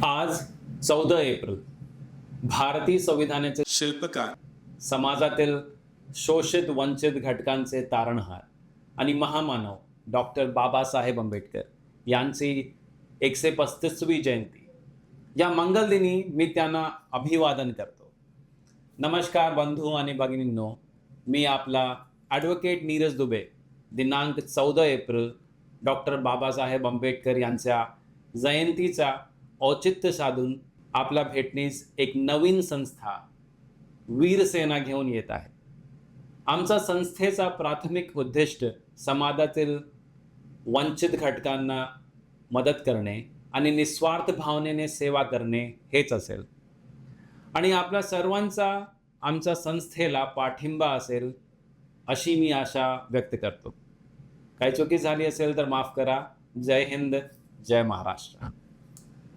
आज 14 एप्रिल भारतीय संविधानाचे शिल्पकार समाजातील शोषित वंचित घटकांचे तारणहार आणि महामानव डॉक्टर बाबासाहेब आंबेडकर यांची 135वी जयंती या मंगलदिनी मी त्यांना अभिवादन करतो. नमस्कार बंधू आणि भगिनींनो, मी आपला ॲडव्होकेट नीरज दुबे. दिनांक 14 एप्रिल डॉक्टर बाबासाहेब आंबेडकर यांच्या जयंतीचा औचित्य साधून आपला भेटणीस एक नवीन संस्था वीरसेना घेऊन येत आहे. आमचा संस्थेचा प्राथमिक उद्दिष्ट समाजातील वंचित घटकांना मदत करणे आणि निस्वार्थ भावनेने सेवा करणे हेच असेल आणि आपल्या सर्वांचा आमच्या संस्थेला पाठिंबा असेल अशी मी आशा व्यक्त करतो. काही चुकी झाली असेल तर माफ करा. जय हिंद, जय महाराष्ट्र.